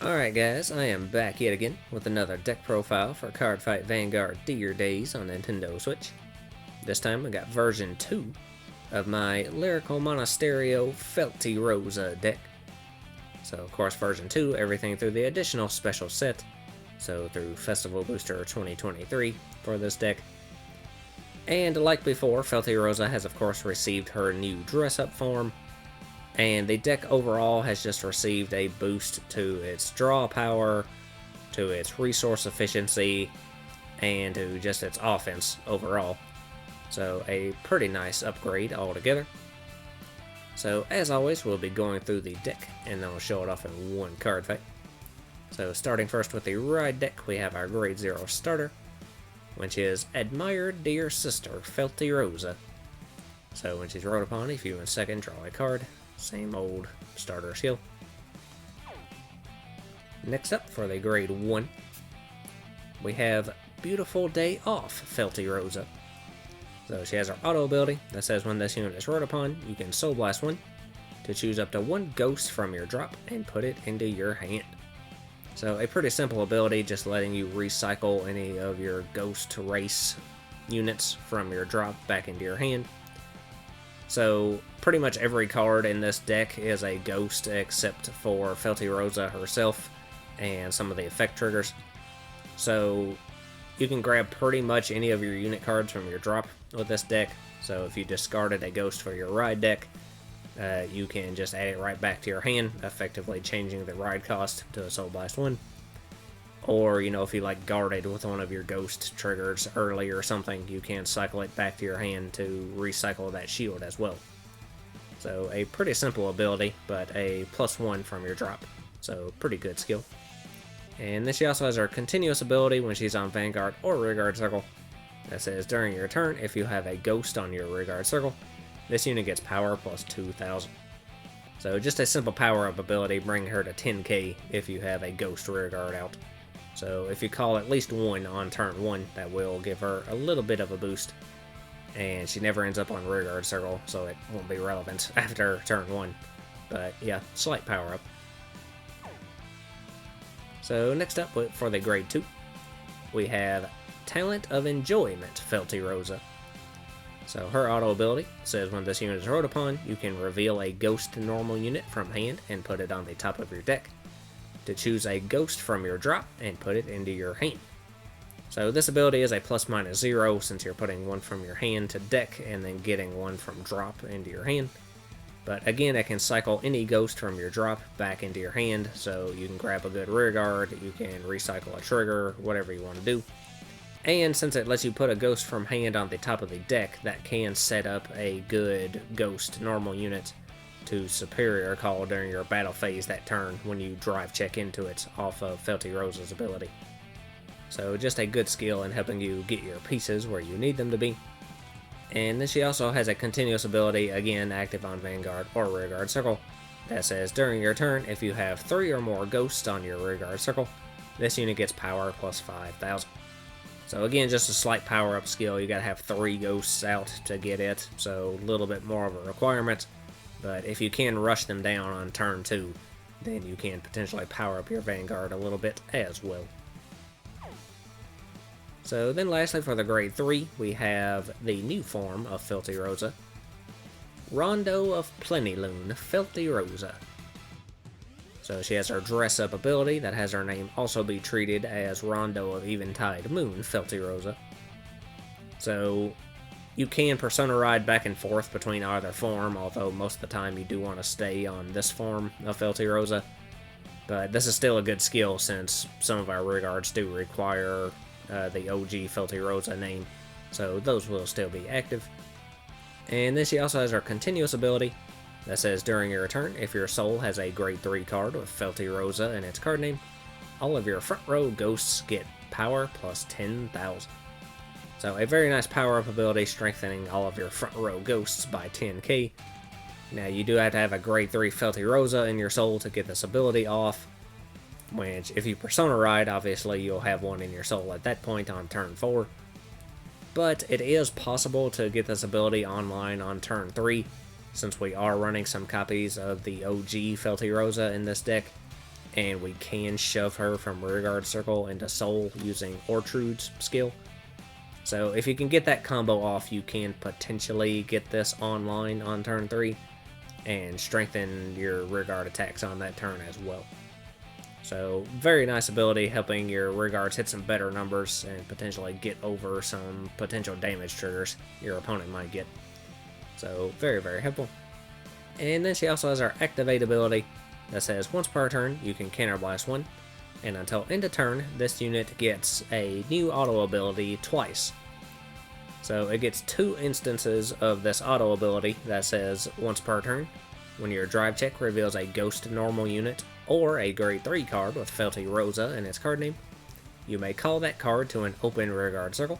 Alright guys, I am back yet again with another deck profile for Cardfight Vanguard Dear Days on Nintendo Switch. This time I got version 2 of my Lyrical Monasterio Feltyrosa deck. So of course version 2, everything through the additional special set, so through Festival Booster 2023 for this deck. And like before, Feltyrosa has of course received her new DressUp form, and the deck overall has just received a boost to its draw power, to its resource efficiency, and to just its offense overall. So a pretty nice upgrade altogether. So as always, we'll be going through the deck, and then we'll show it off in one card fight. So starting first with the Ride deck, we have our Grade 0 starter, which is Admired Dear Sister Feltyrosa. So when she's rode upon, if you in second, draw a card. Same old starter skill. Next up for the Grade 1, we have Beautiful Day Off Feltyrosa. So she has her auto ability that says when this unit is rode upon, you can Soul Blast one to choose up to one ghost from your drop and put it into your hand. So a pretty simple ability, just letting you recycle any of your ghost race units from your drop back into your hand. So pretty much every card in this deck is a ghost except for Feltyrosa herself and some of the effect triggers. So you can grab pretty much any of your unit cards from your drop with this deck. So if you discarded a ghost for your Ride deck, you can just add it right back to your hand, effectively changing the Ride cost to a Soul Blast 1. Or, you know, if you like guarded with one of your ghost triggers early or something, you can cycle it back to your hand to recycle that shield as well. So a pretty simple ability, but a +1 from your drop. So pretty good skill. And then she also has her continuous ability when she's on Vanguard or Rearguard Circle. That says during your turn, if you have a ghost on your Rearguard Circle, this unit gets power plus 2,000. So just a simple power-up ability, bringing her to 10k if you have a ghost Rearguard out. So if you call at least one on turn 1, that will give her a little bit of a boost. And she never ends up on Rearguard Circle, so it won't be relevant after turn 1. But yeah, slight power up. So next up for the Grade 2, we have Talent of Enjoyment Feltyrosa. So her auto ability says when this unit is rode upon, you can reveal a ghost normal unit from hand and put it on the top of your deck, to choose a ghost from your drop and put it into your hand. So this ability is a ±0 since you're putting one from your hand to deck and then getting one from drop into your hand. But again, it can cycle any ghost from your drop back into your hand, so you can grab a good rearguard, you can recycle a trigger, whatever you want to do. And since it lets you put a ghost from hand on the top of the deck, that can set up a good ghost normal unit to superior call during your battle phase that turn when you drive check into it off of Feltyrosa's ability. So just a good skill in helping you get your pieces where you need them to be. And then she also has a continuous ability, again active on Vanguard or Rearguard Circle, that says during your turn, if you have 3 or more ghosts on your Rearguard Circle, this unit gets power plus 5,000. So again, just a slight power up skill, you gotta have 3 ghosts out to get it, so a little bit more of a requirement. But if you can rush them down on turn 2, then you can potentially power up your Vanguard a little bit as well. So then lastly for the Grade 3, we have the new form of Feltyrosa, Rondo of Plenilune Feltyrosa. So she has her DressUp ability that has her name also be treated as Rondo of Eventide Moon Feltyrosa. So you can Persona Ride back and forth between either form, although most of the time you do want to stay on this form of Feltyrosa. But this is still a good skill since some of our rearguards do require the OG Feltyrosa name, so those will still be active. And then she also has her continuous ability that says during your turn, if your soul has a Grade 3 card with Feltyrosa in its card name, all of your front row ghosts get power plus 10,000. So a very nice power-up ability, strengthening all of your front row ghosts by 10k. Now you do have to have a Grade 3 Feltyrosa in your soul to get this ability off, which if you Persona Ride, obviously you'll have one in your soul at that point on turn 4. But it is possible to get this ability online on turn 3, since we are running some copies of the OG Feltyrosa in this deck, and we can shove her from rearguard circle into soul using Ortrude's skill. So if you can get that combo off, you can potentially get this online on turn 3 and strengthen your rearguard attacks on that turn as well. So very nice ability, helping your rearguards hit some better numbers and potentially get over some potential damage triggers your opponent might get. So very, very helpful. And then she also has our activate ability that says once per turn you can counterblast 1, and until end of turn this unit gets a new auto ability twice. So it gets 2 instances of this auto ability that says once per turn when your drive check reveals a ghost normal unit or a grade 3 card with Feltyrosa in its card name. You may call that card to an open rearguard circle,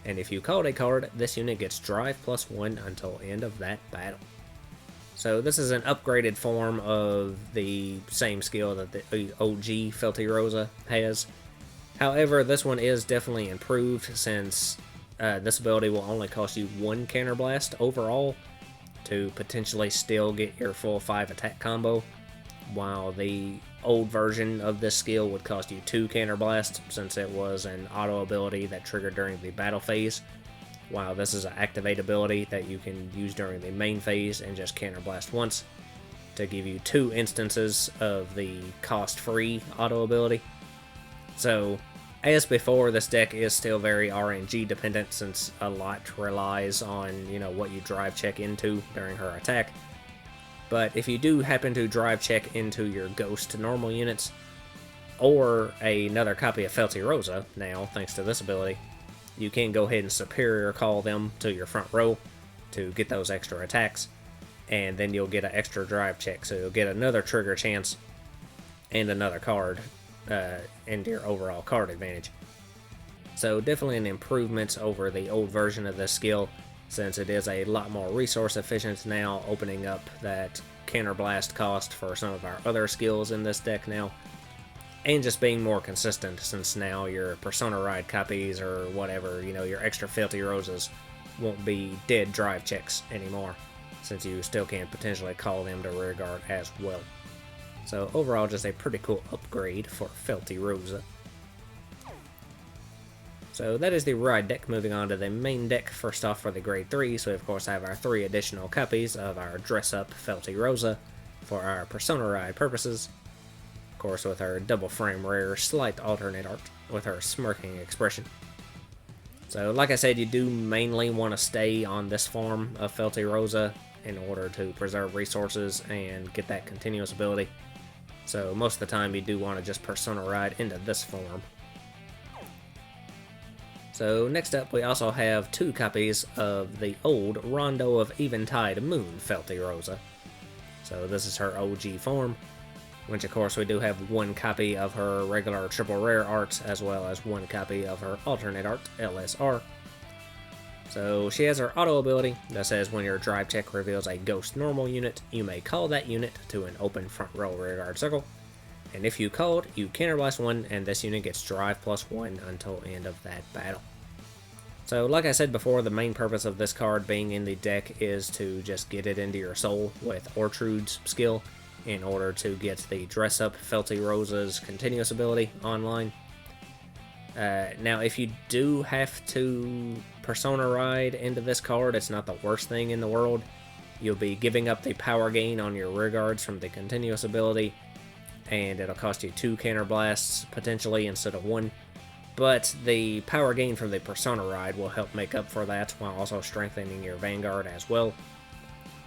and if you called a card, this unit gets drive +1 until end of that battle. So this is an upgraded form of the same skill that the OG Feltyrosa has. However, this one is definitely improved since this ability will only cost you 1 counterblast overall to potentially still get your full 5 attack combo, while the old version of this skill would cost you 2 counterblasts since it was an auto ability that triggered during the battle phase, while this is an activate ability that you can use during the main phase and just counterblast once to give you 2 instances of the cost-free auto ability. So as before, this deck is still very RNG dependent since a lot relies on, you know, what you drive check into during her attack. But if you do happen to drive check into your ghost normal units, or another copy of Feltyrosa now, thanks to this ability, you can go ahead and superior call them to your front row to get those extra attacks, and then you'll get an extra drive check, so you'll get another trigger chance and another card into your overall card advantage. So definitely an improvement over the old version of this skill, since it is a lot more resource efficient now, opening up that counterblast cost for some of our other skills in this deck now, and just being more consistent since now your Persona Ride copies or whatever, you know, your extra Feltyrosas won't be dead drive checks anymore, since you still can potentially call them to rearguard as well. So overall, just a pretty cool upgrade for Feltyrosa. So that is the ride deck. Moving on to the main deck. First off, for the grade 3, so we of course have our 3 additional copies of our DressUp Feltyrosa for our Persona Ride purposes. Of course, with her double frame rare slight alternate art with her smirking expression. So like I said, you do mainly want to stay on this form of Feltyrosa in order to preserve resources and get that continuous ability. So most of the time you do want to just Persona Ride into this form. So next up, we also have 2 copies of the old Rondo of Eventide Moon Feltyrosa. So this is her OG form, which of course we do have 1 copy of her regular triple rare art, as well as 1 copy of her alternate art, LSR. So she has her auto ability that says when your drive check reveals a ghost normal unit, you may call that unit to an open front row rearguard circle. And if you called, you counterblast 1, and this unit gets drive +1 until end of that battle. So like I said before, the main purpose of this card being in the deck is to just get it into your soul with Ortrude's skill in order to get the DressUp Feltyrosa's continuous ability online. Now, if you do have to Persona Ride into this card, it's not the worst thing in the world. You'll be giving up the power gain on your rearguards from the continuous ability, and it'll cost you 2 counterblasts potentially instead of 1. But the power gain from the Persona Ride will help make up for that while also strengthening your Vanguard as well.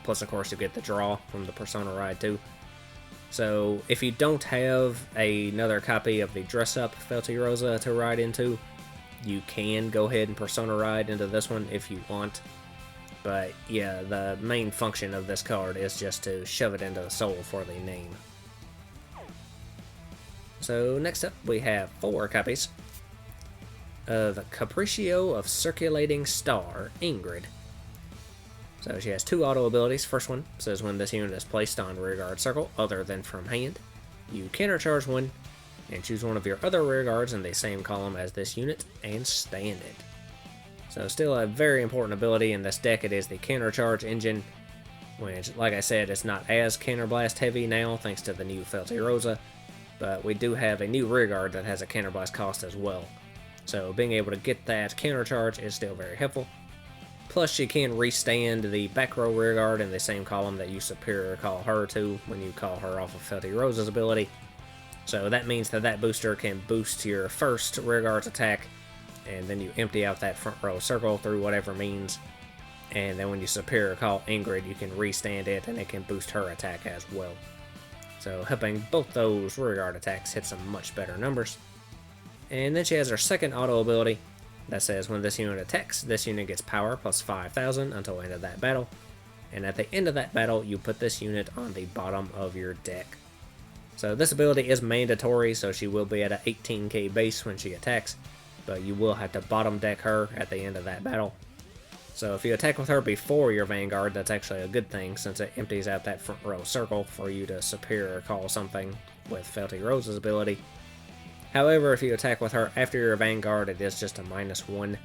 Plus, of course, you get the draw from the Persona Ride too. So if you don't have another copy of the DressUp Feltyrosa to ride into, you can go ahead and Persona Ride into this one if you want. But yeah, the main function of this card is just to shove it into the soul for the name. So next up, we have 4 copies of Capriccio of Circulating Star, Ingrid. So she has 2 auto abilities. First one says when this unit is placed on rearguard circle other than from hand, you countercharge 1 and choose one of your other rearguards in the same column as this unit and stand it. So still a very important ability in this deck. It is the countercharge engine, which, like I said, it's not as counterblast heavy now thanks to the new Feltyrosa, but we do have a new rearguard that has a counterblast cost as well. So being able to get that counter charge is still very helpful. Plus you can restand the back row rearguard in the same column that you superior call her to when you call her off of Feltyrosa's ability. So that means that that booster can boost your first rearguard's attack, and then you empty out that front row circle through whatever means. And then when you superior call Ingrid, you can restand it and it can boost her attack as well. So helping both those rearguard attacks hit some much better numbers. And then she has her second auto ability that says when this unit attacks, this unit gets power plus 5,000 until the end of that battle. And at the end of that battle, you put this unit on the bottom of your deck. So this ability is mandatory, so she will be at a 18k base when she attacks, but you will have to bottom deck her at the end of that battle. So if you attack with her before your Vanguard, that's actually a good thing since it empties out that front row circle for you to superior call something with Feltyrosa's ability. However, if you attack with her after your Vanguard, it is just a -1.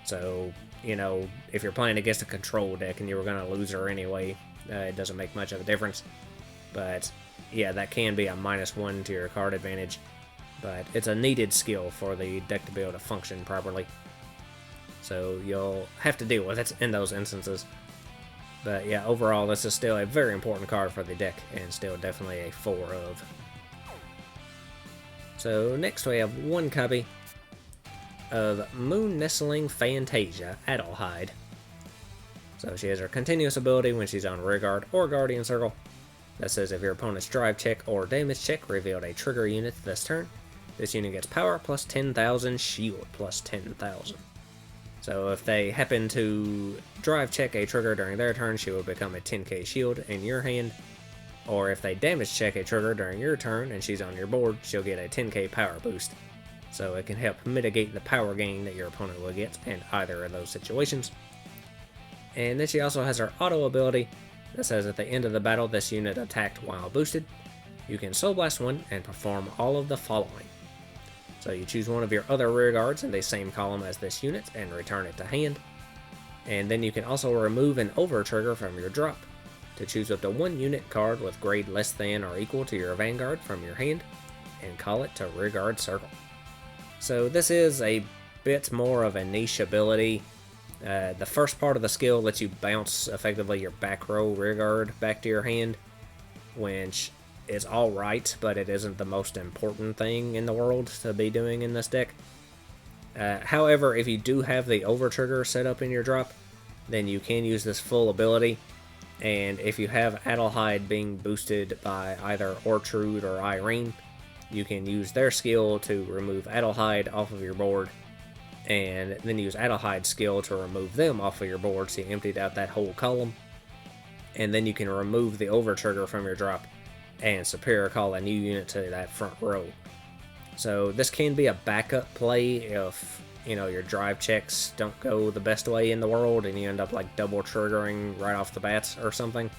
So, you know, if you're playing against a control deck and you were going to lose her anyway, it doesn't make much of a difference. But, yeah, that can be a -1 to your card advantage. But it's a needed skill for the deck to be able to function properly. So you'll have to deal with it in those instances. But, yeah, overall, this is still a very important card for the deck and still definitely a 4 of. So next we have one copy of Moon Nestling Fantasia Adelheid. So she has her continuous ability when she's on rearguard or guardian circle. That says if your opponent's drive check or damage check revealed a trigger unit this turn, this unit gets power plus 10,000, shield plus 10,000. So if they happen to drive check a trigger during their turn, she will become a 10k shield in your hand. Or if they damage check a trigger during your turn and she's on your board, she'll get a 10k power boost. So it can help mitigate the power gain that your opponent will get in either of those situations. And then she also has her auto ability that says at the end of the battle this unit attacked while boosted. You can Soul Blast one and perform all of the following. So you choose one of your other rearguards in the same column as this unit and return it to hand. And then you can also remove an over trigger from your drop to choose up to one unit card with grade less than or equal to your Vanguard from your hand and call it to rearguard circle. So this is a bit more of a niche ability. The first part of the skill lets you bounce effectively your back row rearguard back to your hand, which is alright, but it isn't the most important thing in the world to be doing in this deck. However, if you do have the over trigger set up in your drop, then you can use this full ability. And if you have Adelheid being boosted by either Ortrude or Irene, you can use their skill to remove Adelheid off of your board, and then use Adelheid's skill to remove them off of your board, so you emptied out that whole column. And then you can remove the over trigger from your drop and superior call a new unit to that front row. So this can be a backup play if, you know, your drive checks don't go the best way in the world and you end up like double triggering right off the bat or something,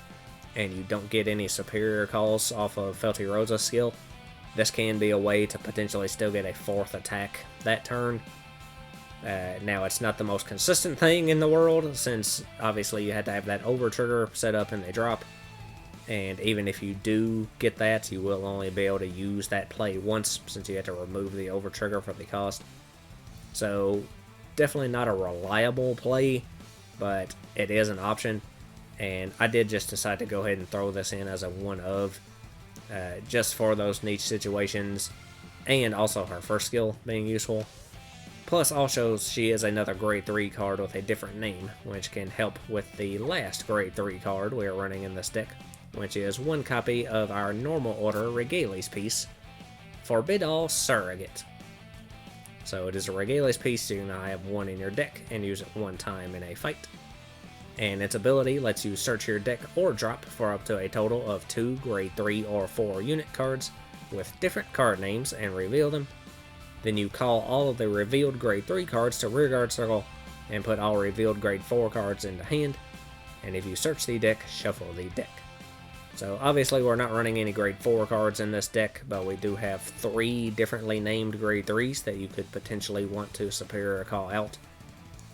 and you don't get any superior calls off of Feltyrosa's skill. This can be a way to potentially still get a 4th attack that turn. Now it's not the most consistent thing in the world, since obviously you had to have that over trigger set up in the drop, and even if you do get that, you will only be able to use that play once since you have to remove the over trigger for the cost. So, definitely not a reliable play, but it is an option, and I did just decide to go ahead and throw this in as a one of, just for those niche situations, and also her first skill being useful. Plus, also, she is another grade 3 card with a different name, which can help with the last grade 3 card we are running in this deck, which is one copy of our normal order Regales piece, Forbid All Surrogate. So it is a Regales piece, so you can now have one in your deck and use it one time in a fight. And its ability lets you search your deck or drop for up to a total of 2 grade 3 or 4 unit cards with different card names and reveal them. Then you call all of the revealed grade 3 cards to rearguard circle and put all revealed grade 4 cards into hand. And if you search the deck, shuffle the deck. So obviously we're not running any grade 4 cards in this deck, but we do have 3 differently named grade 3s that you could potentially want to superior call out.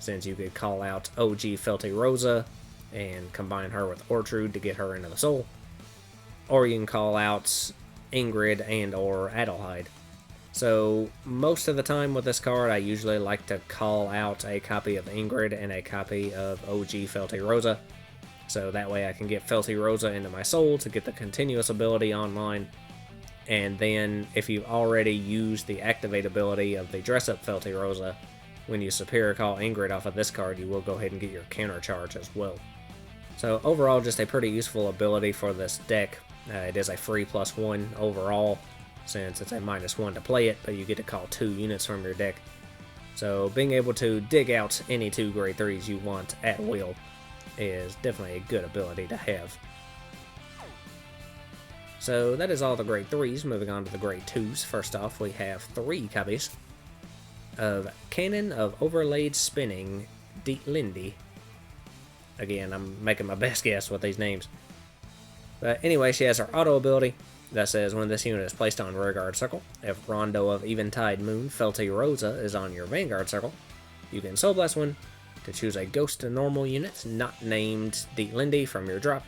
Since you could call out OG Feltyrosa and combine her with Ortrude to get her into the soul. Or you can call out Ingrid and or Adelheid. So most of the time with this card, I usually like to call out a copy of Ingrid and a copy of OG Feltyrosa. So that way I can get Feltyrosa into my soul to get the continuous ability online. And then if you've already used the activate ability of the DressUp Feltyrosa, when you Superior Call Ingrid off of this card, you will go ahead and get your counter charge as well. So overall, just a pretty useful ability for this deck. It is a free +1 overall, since it's a -1 to play it, but you get to call 2 units from your deck. So being able to dig out any 2 grade 3s you want at will is definitely a good ability to have. So that is all the grade 3s. Moving on to the grade 2s. First off, we have 3 copies of Cannon of Overlaid Spinning Lindy. Again, I'm making my best guess with these names. But anyway, she has her auto ability that says when this unit is placed on Rearguard Circle, if Rondo of Eventide Moon Feltyrosa is on your Vanguard Circle, you can Soul Blast one to choose a Ghost to Normal unit not named Lindy from your drop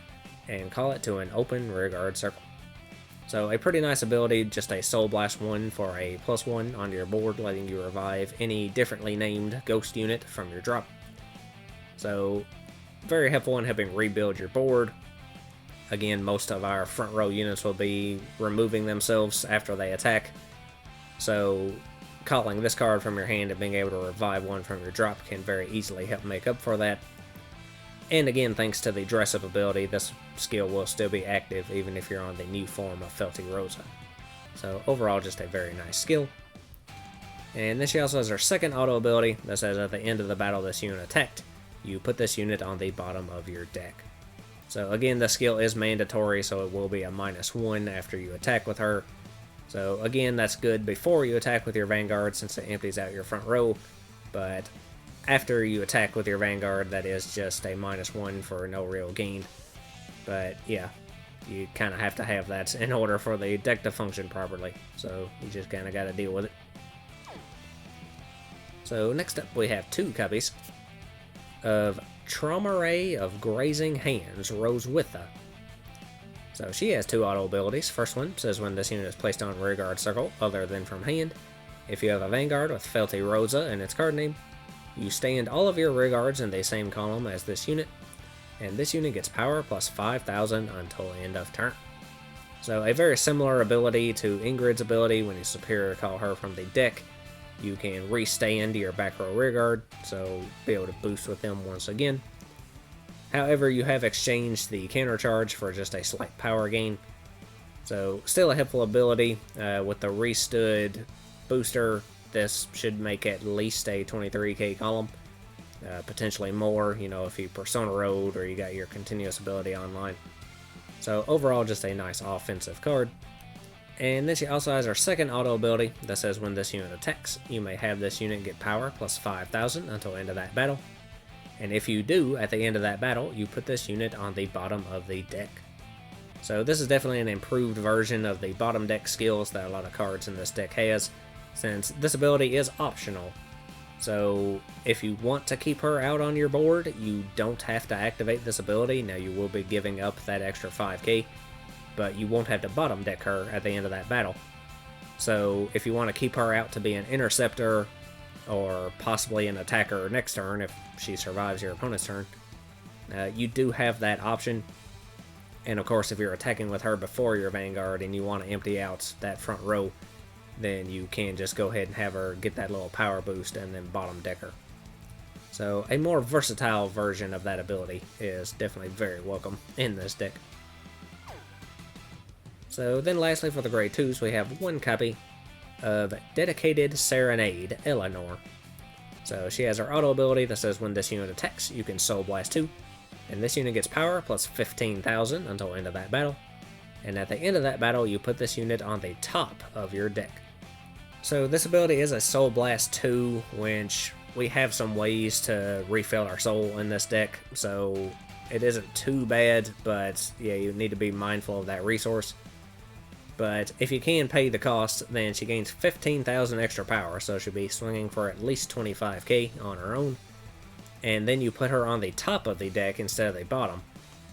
and call it to an open Rearguard Circle. So a pretty nice ability, just a Soul Blast 1 for a +1 onto your board, letting you revive any differently named ghost unit from your drop. So very helpful in helping rebuild your board. Again, most of our front row units will be removing themselves after they attack. So calling this card from your hand and being able to revive one from your drop can very easily help make up for that. And again, thanks to the DressUp ability, this skill will still be active even if you're on the new form of Feltyrosa. So overall, just a very nice skill. And then she also has her second auto ability that says at the end of the battle this unit attacked, you put this unit on the bottom of your deck. So again, the skill is mandatory, so it will be a -1 after you attack with her. So again, that's good before you attack with your Vanguard since it empties out your front row, but after you attack with your Vanguard, that is just a -1 for no real gain. But yeah, you kind of have to have that in order for the deck to function properly, so you just kind of got to deal with it. So next up we have 2 copies of Trauma Ray of Grazing Hands Rosewitha. So she has 2 auto abilities. First one says when this unit is placed on Rearguard Circle other than from hand, if you have a Vanguard with Feltyrosa in its card name, you stand all of your Rearguards in the same column as this unit, and this unit gets power plus 5,000 until end of turn. So a very similar ability to Ingrid's ability. When you Superior Call her from the deck, you can restand your back row Rearguard, so be able to boost with them once again. However, you have exchanged the counter charge for just a slight power gain. So still a helpful ability. With the restood booster, this should make at least a 23k column. Potentially more, you know, if you Persona Road or you got your continuous ability online. So overall, just a nice offensive card. And then she also has her second auto ability that says when this unit attacks, you may have this unit get power plus 5,000 until end of that battle. And if you do, at the end of that battle, you put this unit on the bottom of the deck. So this is definitely an improved version of the bottom deck skills that a lot of cards in this deck has, since this ability is optional. So if you want to keep her out on your board, you don't have to activate this ability. Now you will be giving up that extra 5k, but you won't have to bottom deck her at the end of that battle. So if you want to keep her out to be an interceptor, or possibly an attacker next turn if she survives your opponent's turn, you do have that option. And of course, if you're attacking with her before your Vanguard and you want to empty out that front row, then you can just go ahead and have her get that little power boost and then bottom deck her. So a more versatile version of that ability is definitely very welcome in this deck. So then lastly for the grade 2s, we have 1 copy of Dedicated Serenade Eleanor. So she has her auto ability that says when this unit attacks, you can Soul Blast 2, and this unit gets power plus 15,000 until end of that battle. And at the end of that battle, you put this unit on the top of your deck. So this ability is a Soul Blast 2, which we have some ways to refill our soul in this deck, so it isn't too bad, but yeah, you need to be mindful of that resource. But if you can pay the cost, then she gains 15,000 extra power, so she'll be swinging for at least 25k on her own. And then you put her on the top of the deck instead of the bottom.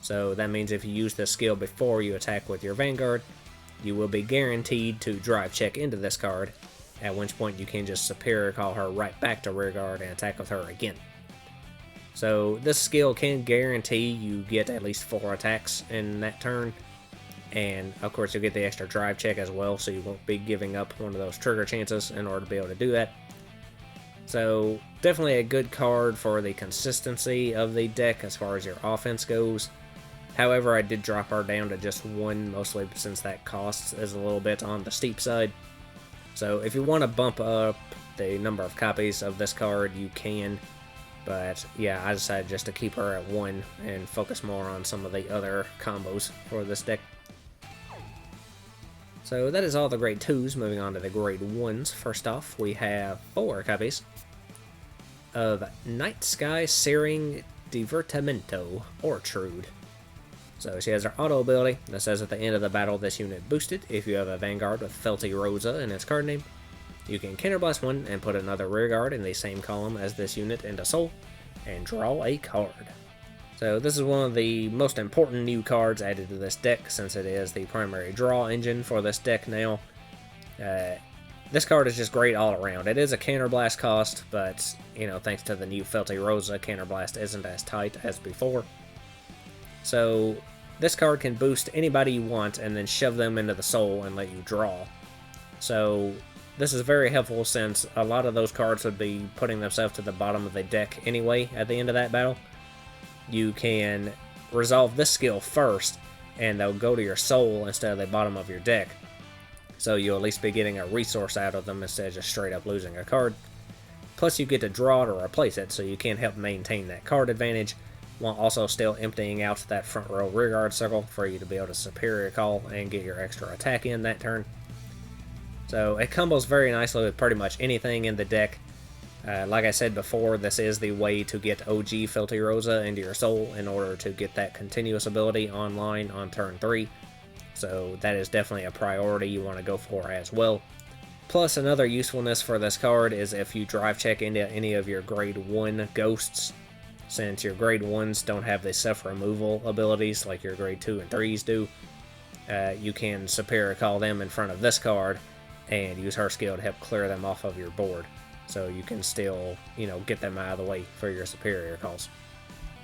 So that means if you use this skill before you attack with your Vanguard, you will be guaranteed to drive check into this card, at which point you can just superior call her right back to rearguard and attack with her again. So this skill can guarantee you get at least 4 attacks in that turn, and of course you'll get the extra drive check as well, so you won't be giving up one of those trigger chances in order to be able to do that. So definitely a good card for the consistency of the deck as far as your offense goes. However, I did drop her down to just 1, mostly since that cost is a little bit on the steep side. So if you want to bump up the number of copies of this card, you can. But yeah, I decided just to keep her at 1 and focus more on some of the other combos for this deck. So that is all the grade 2s. Moving on to the grade 1s. First off, we have 4 copies of Night Sky Searing Divertimento Ortrude. So she has her auto ability that says at the end of the battle this unit boosted. If you have a Vanguard with Feltyrosa in its card name, you can counterblast 1 and put another rearguard in the same column as this unit into Soul, and draw a card. So this is one of the most important new cards added to this deck, since it is the primary draw engine for this deck now. This card is just great all around. It is a counterblast cost, but you know, thanks to the new Feltyrosa, counterblast isn't as tight as before. So this card can boost anybody you want and then shove them into the Soul and let you draw. So this is very helpful, since a lot of those cards would be putting themselves to the bottom of the deck anyway at the end of that battle. You can resolve this skill first, and they'll go to your Soul instead of the bottom of your deck. So you'll at least be getting a resource out of them instead of just straight up losing a card. Plus you get to draw it or replace it, so you can help maintain that card advantage, while also still emptying out that front row rearguard circle for you to be able to superior call and get your extra attack in that turn. So it combos very nicely with pretty much anything in the deck. Like I said before, this is the way to get OG Feltyrosa into your Soul in order to get that continuous ability online on turn 3. So that is definitely a priority you want to go for as well. Plus, another usefulness for this card is if you drive check into any of your grade 1 ghosts. Since your grade 1s don't have the self-removal abilities like your grade 2 and 3s do, you can superior call them in front of this card and use her skill to help clear them off of your board. So you can still, you know, get them out of the way for your superior calls.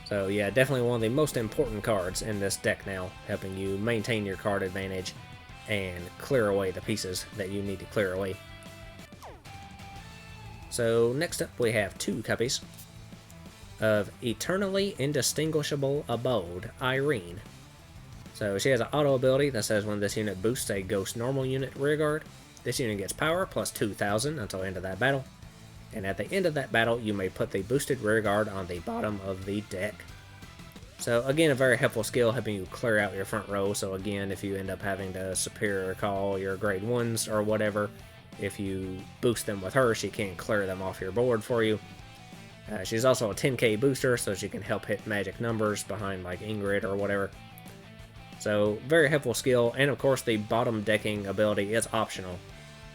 So yeah, definitely one of the most important cards in this deck now, helping you maintain your card advantage and clear away the pieces that you need to clear away. So next up we have 2 copies of Eternally Indistinguishable Abode, Irene. So she has an auto ability that says when this unit boosts a Ghost normal unit rearguard, this unit gets power plus 2,000 until the end of that battle. And at the end of that battle, you may put the boosted rearguard on the bottom of the deck. So again, a very helpful skill, helping you clear out your front row. So again, if you end up having to superior call your grade 1s or whatever, if you boost them with her, she can clear them off your board for you. She's also a 10k booster, so she can help hit magic numbers behind like Ingrid or whatever. So very helpful skill, and of course the bottom decking ability is optional.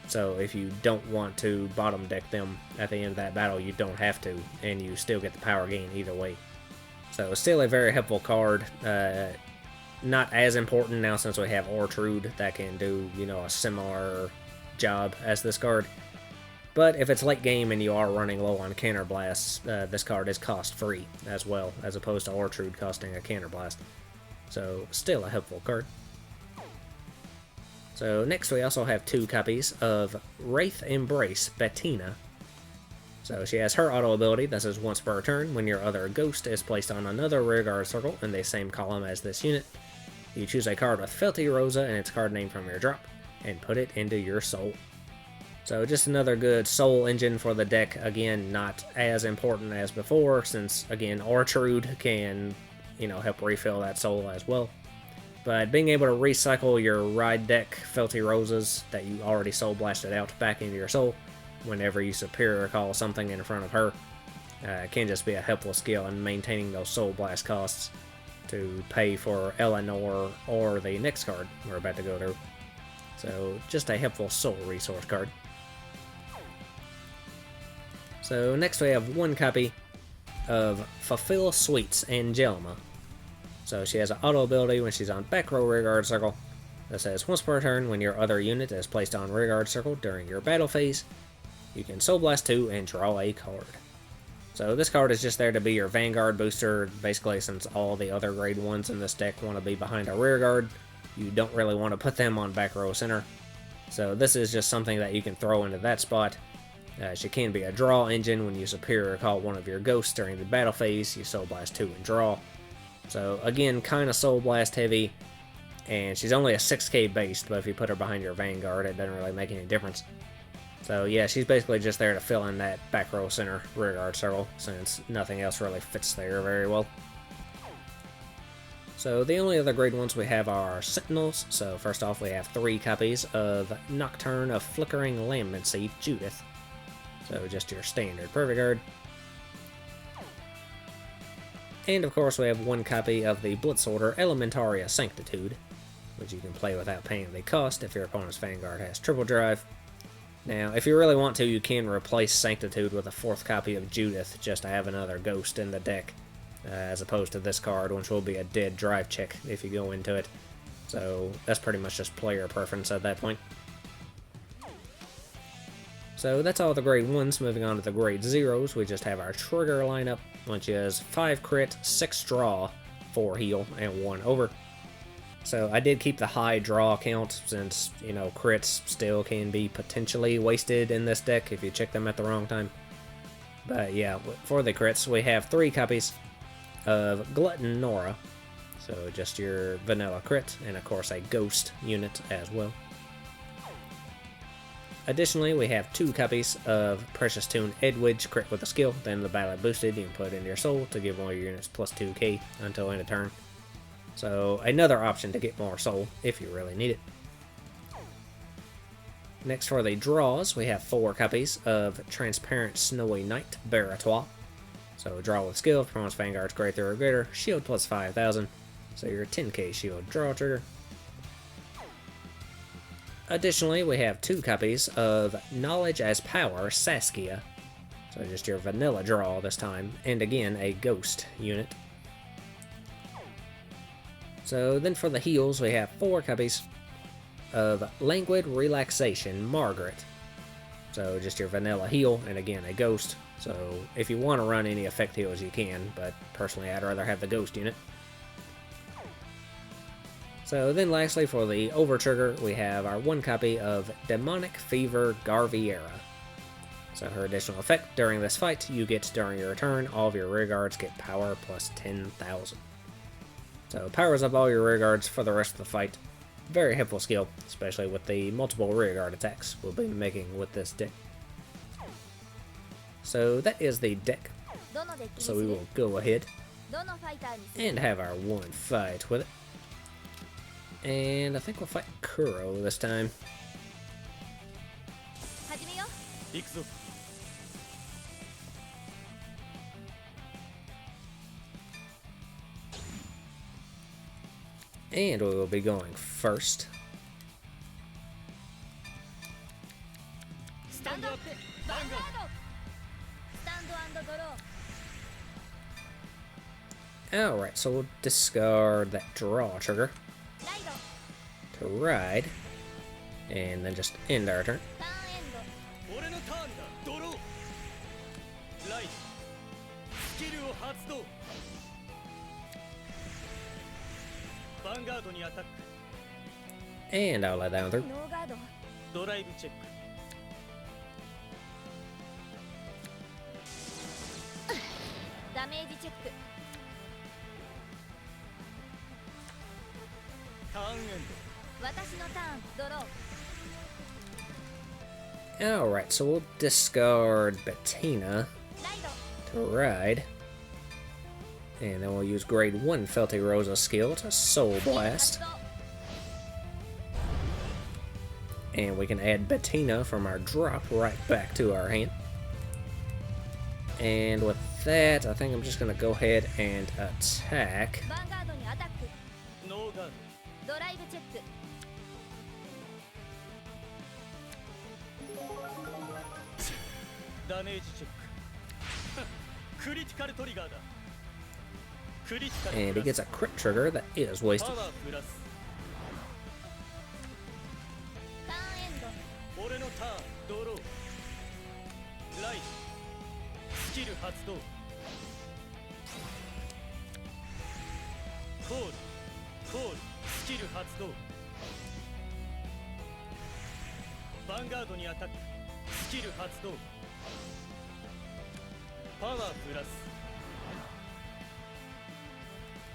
So if you don't want to bottom deck them at the end of that battle, you don't have to, and you still get the power gain either way. So still a very helpful card. Not as important now since we have Ortrude that can do, you know, a similar job as this card. But if it's late game and you are running low on counterblasts, this card is cost free as well, as opposed to Ortrude costing a counterblast. So still a helpful card. So next we also have 2 copies of Wraith Embrace Bettina. So she has her auto ability that says once per turn, when your other ghost is placed on another rearguard circle in the same column as this unit, you choose a card with Feltyrosa and its card name from your drop, and put it into your Soul. So just another good Soul engine for the deck. Again, not as important as before, since again Ortrude can, you know, help refill that Soul as well. But being able to recycle your ride deck Feltyrosas that you already Soul Blasted out back into your Soul whenever you superior call something in front of her can just be a helpful skill in maintaining those Soul Blast costs to pay for Eleanor or the next card we're about to go through. So just a helpful Soul resource card. So next we have 1 copy of Fulfill Sweets Angelma. So she has an auto ability when she's on back row rearguard circle. that says once per turn when your other unit is placed on rearguard circle during your battle phase, you can Soul Blast 2 and draw a card. So this card is just there to be your Vanguard booster. Basically, since all the other grade 1s in this deck want to be behind a rearguard, you don't really want to put them on back row center. So this is just something that you can throw into that spot. She can be a draw engine. When you superior call one of your ghosts during the battle phase, you Soul Blast 2 and draw. So again, kind of Soul Blast heavy, and she's only a 6k based, but if you put her behind your Vanguard, it doesn't really make any difference. So yeah, she's basically just there to fill in that back row center rearguard circle, since nothing else really fits there very well. So the only other grade ones we have are Sentinels. So first off, we have 3 copies of Nocturne of Flickering Lambency Judith. So just your standard Perfect Guard. And of course we have 1 copy of the Blitzholder Elementaria Sanctitude, which you can play without paying the cost if your opponent's Vanguard has triple drive. Now, if you really want to, you can replace Sanctitude with a 4th copy of Judith, just to have another ghost in the deck, as opposed to this card, which will be a dead drive check if you go into it. So that's pretty much just player preference at that point. So that's all the grade 1s. Moving on to the grade 0s, we just have our trigger lineup, which is 5 crit, 6 draw, 4 heal, and 1 over. So I did keep the high draw count, since, you know, crits still can be potentially wasted in this deck if you check them at the wrong time. But yeah, for the crits, we have 3 copies of Glutton Nora, so just your vanilla crit, and of course a ghost unit as well. Additionally, we have 2 copies of Precious Tune Edwidge crit with a skill, then the battle boosted, you can put it in your soul to give one of your units plus 2k until end of turn. So another option to get more soul if you really need it. Next for the draws, we have 4 copies of Transparent Snowy Knight Baratois. So draw with skill, if opponent's Vanguard's great or greater, shield plus 5,000. So your 10k shield draw trigger. Additionally, we have 2 copies of Knowledge as Power Saskia. So just your vanilla draw this time, and again a ghost unit. So then for the heals, we have 4 copies of Languid Relaxation Margaret. So just your vanilla heal, and again a ghost. So if you want to run any effect heals you can, but personally I'd rather have the ghost unit. So then lastly for the over trigger, we have our 1 copy of Demonic Fever Garviera. So her additional effect, during this fight, you get during your turn, all of your rearguards get power plus 10,000. So powers up all your rearguards for the rest of the fight. Very helpful skill, especially with the multiple rearguard attacks we'll be making with this deck. So that is the deck. So we will go ahead and have our 1 fight with it. And I think we'll fight Kuro this time. And we will be going first. Alright, so we'll discard that draw trigger to ride, and then just end our turn. And I'll let that one through. Alright, so we'll discard Bettina to ride. And then we'll use grade 1 Feltyrosa skill to Soul Blast. And we can add Bettina from our drop right back to our hand. And with that, I think I'm just going to go ahead and attack. And he gets a crit trigger that is wasted. Vanguard にアタックスキル発動パワープラス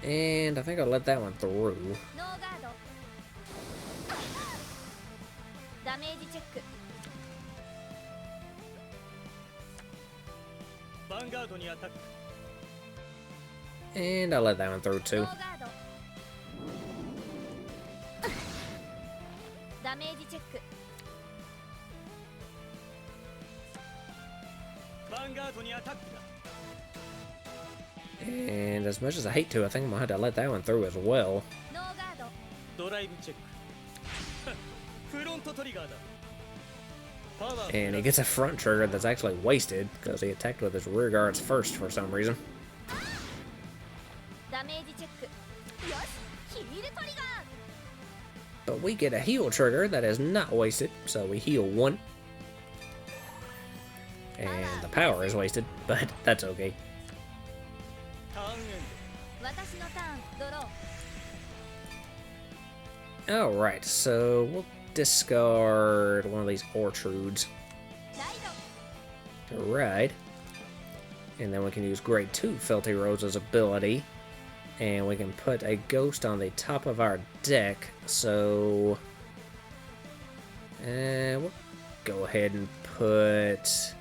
And I think I'll let that one through. ノーガードダメージチェック Vanguard にアタック And I'll let that one through ノ too. ーガードダメージチェック Vanguard にアタックだ And as much as I hate to, I think I'm gonna have to let that one through as well. ノーガードドライブチェックフロントトリガーだパワー And he gets a front trigger that's actually wasted because he attacked with his rear guards first for some reason. ダメージチェックよしヒールトリガー But we get a heal trigger that is not wasted, so we heal 1. And the power is wasted, but that's okay. ターンエン私のターンドロー Alright, so we'll discard one of these Ortrudes ライド to ride. And then we can use grade 2 Feltyrosa's ability. And we can put a ghost on the top of our deck, so we'll go ahead and put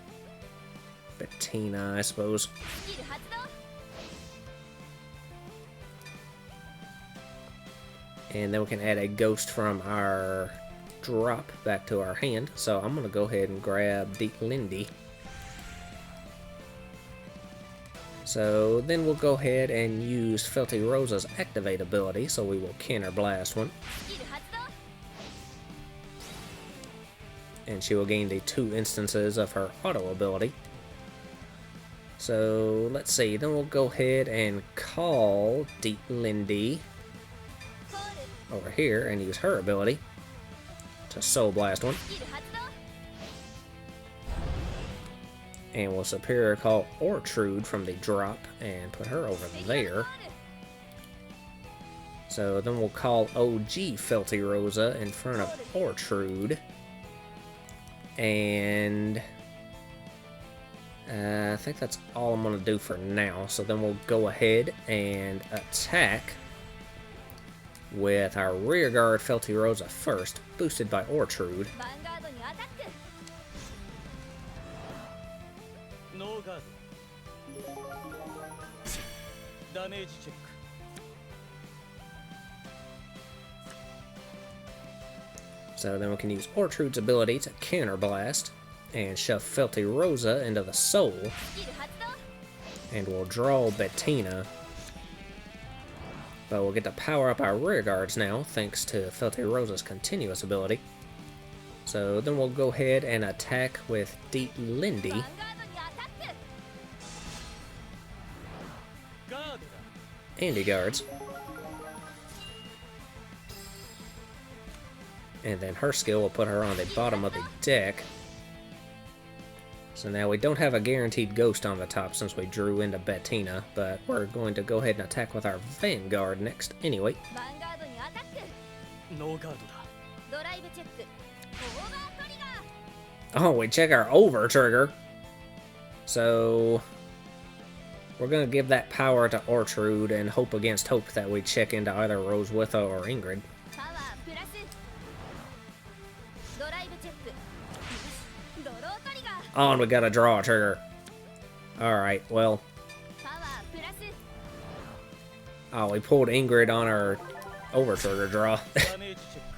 Bettina, I suppose. スキル発動 And then we can add a ghost from our drop back to our hand. So I'm going to go ahead and grab Deep Lindy. So then we'll go ahead and use Feltyrosa's activate ability. So we will counter blast one. スキル発動 And she will gain the 2 instances of her auto ability. So let's see. Then we'll go ahead and call Deep Lindy コール over here and use her ability to Soul Blast one. スキル発動 And we'll Superior Call Ortrude from the drop and put her over メリアル there. コール So then we'll call OG Feltyrosa in front of Ortrude. And I think that's all I'm going to do for now. So then we'll go ahead and attack with our rear guard Feltyrosa first, boosted by Ortrude. ヴァンガードにアタック ノーガードダメージチェック So then we can use Ortrude's ability to counter blast and shove Feltyrosa into the soul, スキル発動 and we'll draw Bettina. But we'll get to power up our rear guards now, thanks to Feltyrosa's continuous ability. So then we'll go ahead and attack with Deep ヴァ Lindy ンガードにアタック ガードだ Andy guards. And then her skill will put her on the bottom of the deck. So now we don't have a guaranteed ghost on the top since we drew into Bettina, but we're going to go ahead and attack with our Vanguard next anyway. ヴァンガードにアタックノーガードだドライブチェックオーバートリガー Oh, we check our over trigger. So we're going to give that power to Ortrude and hope against hope that we check into either Rosewitha or Ingrid. パワープラスドライブチェックよしドロートリガー Oh, and we got a draw trigger. Alright, well, パワープラス oh, we pulled Ingrid on our over trigger draw. ダメージチェック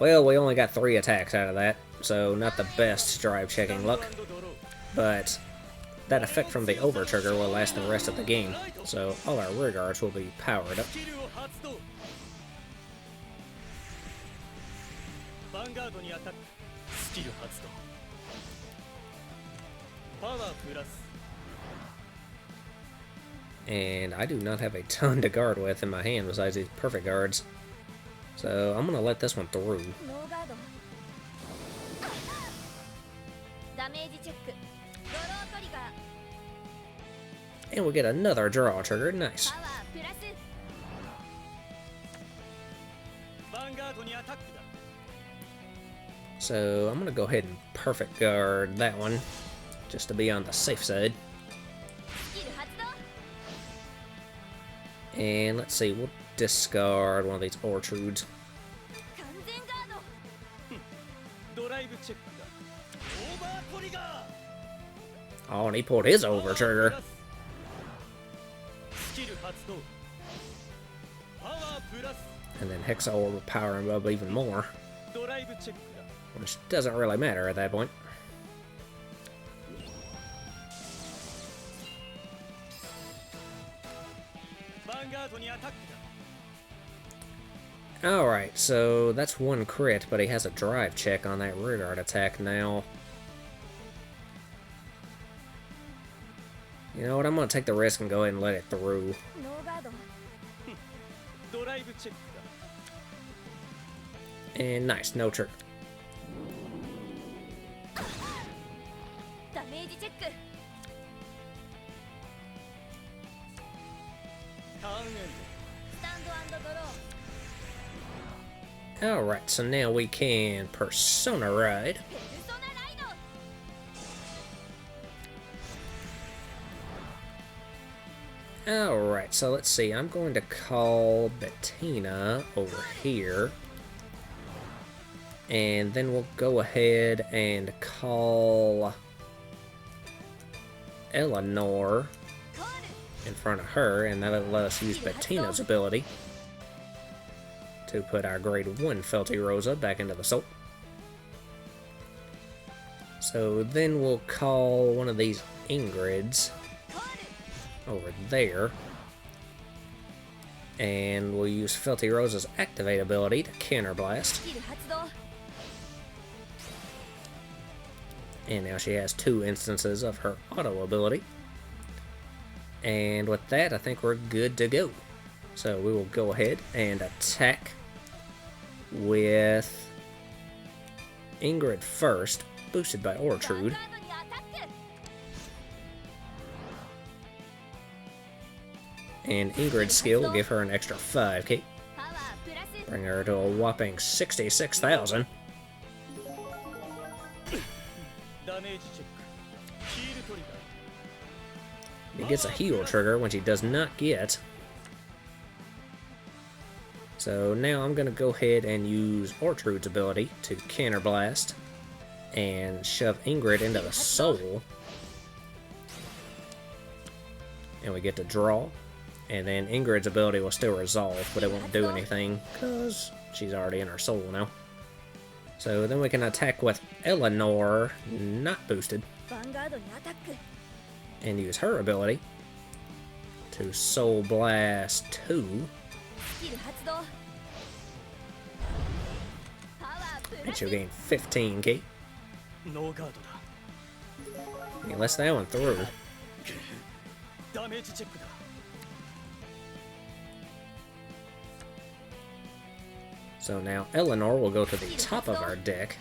Well, we only got 3 attacks out of that, so not the best drive checking luck. ドロー But that effect from the over trigger will last the rest of the game, so all our rear guards will be powered up. スキルを発動ヴァンガードにアタックスキル発動パワープラス And I do not have a ton to guard with in my hand besides these perfect guards. So I'm going to let this one through. ノーガードダメージチェック。ドロートリガー。 And we get another draw trigger. Nice. パワープラス。 Vanguard にアタックだ。 So I'm gonna go ahead and perfect guard that one, just to be on the safe side. スキル発動。 And let's see, we'll discard one of these Ortrudes. 完全ガード。 ドライブチェックだ。オーバートリガー。 Oh, and he pulled his over trigger. スキル発動。パワープラス。 And then Hexa will power him up even more, ドライブチェックだ。 which doesn't really matter at that point. ヴァンガードにアタックだ。 Alright, so that's one crit, but he has a drive check on that rear guard attack now. You know what, I'm gonna take the risk and go ahead and let it through. ノーガード。 ドライブチェックだ。 And nice, no trigger. ダメージチェック。 ターンエンスタンド&ドロー。 Alright, so now we can Persona Ride. ペルソナライド。 Alright, so let's see. I'm going to call Bettina over here. And then we'll go ahead and call Eleanor コール。 in front of her, and that'll let us use Bettina's ability to put our grade 1 Feltyrosa back into the soul. So then we'll call one of these Ingrids コール。 over there, and we'll use Feltyrosa's activate ability to counterblast, スキル発動。 and now she has 2 instances of her auto ability. And with that, I think we're good to go. So we will go ahead and attack with Ingrid first, boosted by ヴァン Ortrude. ガードにアタック。 And Ingrid's skill will give her an extra 5k, パワープラス。 bring her to a whopping 66,000. ダメージチェック。ヒールトリガー。 He gets a heal trigger, which he does not get. So now I'm going to go ahead and use Ortrude's ability to counterblast and shove Ingrid into the soul. And we get to draw. And then Ingrid's ability will still resolve, but it won't do anything because she's already in her soul now. So then we can attack with Eleanor, not boosted, ヴァンガードにアタック。 and use her ability to Soul Blast 2. スキル発動。パワープラ And ス。 she'll gain 15k. ノーガードだ。 He lets that one through. ダメージチェックだ。 So now Eleanor will go to the top of our deck.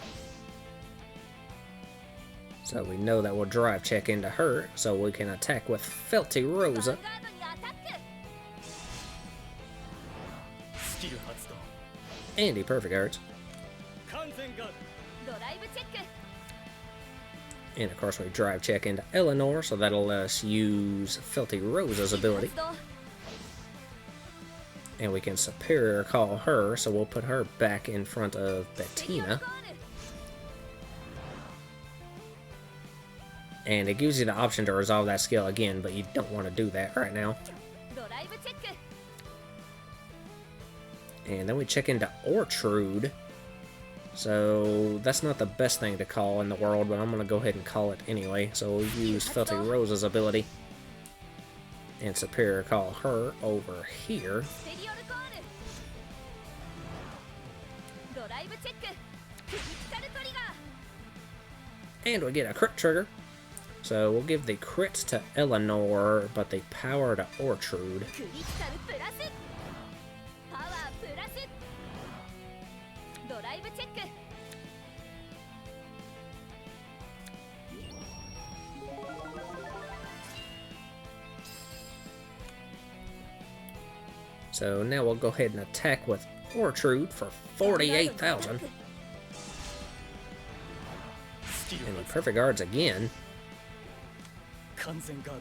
So we know that we'll drive check into her, so we can attack with ヴァ Feltyrosa. ンガードにアタック。 スキル発動。 And he perfect guards. 完全ガード。 ドライブチェック。 And of course we drive check into Eleanor, so that'll let us use Feltyrosa's スキル ability. 発動。 And we can superior call her, so we'll put her back in front of スキル Bettina. コール。 And it gives you the option to resolve that skill again, but you don't want to do that right now. ドライブチェック。 And then we check into Ortrude. So that's not the best thing to call in the world, but I'm going to go ahead and call it anyway. So we'll use Feltyrosa's ability and superior call her over here. スペリオルコール。ドライブチェック。クリティカルトリガー。 And we get a crit trigger. So we'll give the crit to Eleanor, but the power to Ortrude. クリティカルプラス。パワープラス。ドライブチェック。So now we'll go ahead and attack with Ortrude for 48,000. And the perfect guards again. 完全ガードだ。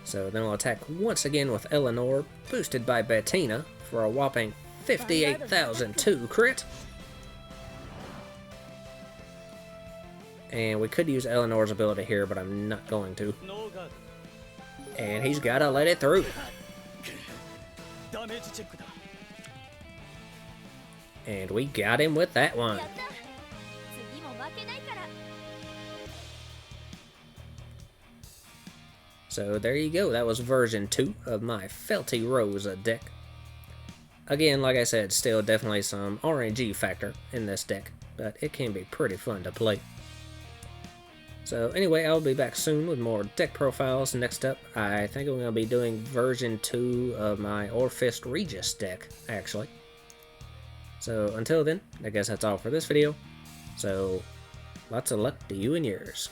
So then we'll attack once again with Eleanor, boosted by Bettina, for a whopping 58,002 crit. And we could use Eleanor's ability here, but I'm not going to. ノーガード。 And he's gotta let it through. ダメージチェックだ。 And we got him with that one. やった。次も負けないから。 So there you go, that was version 2 of my Feltyrosa deck. Again, like I said, still definitely some RNG factor in this deck, but it can be pretty fun to play. So anyway, I'll be back soon with more deck profiles. Next up, I think I'm going to be doing version 2 of my Orfist Regis deck, actually. So until then, I guess that's all for this video. So lots of luck to you and yours.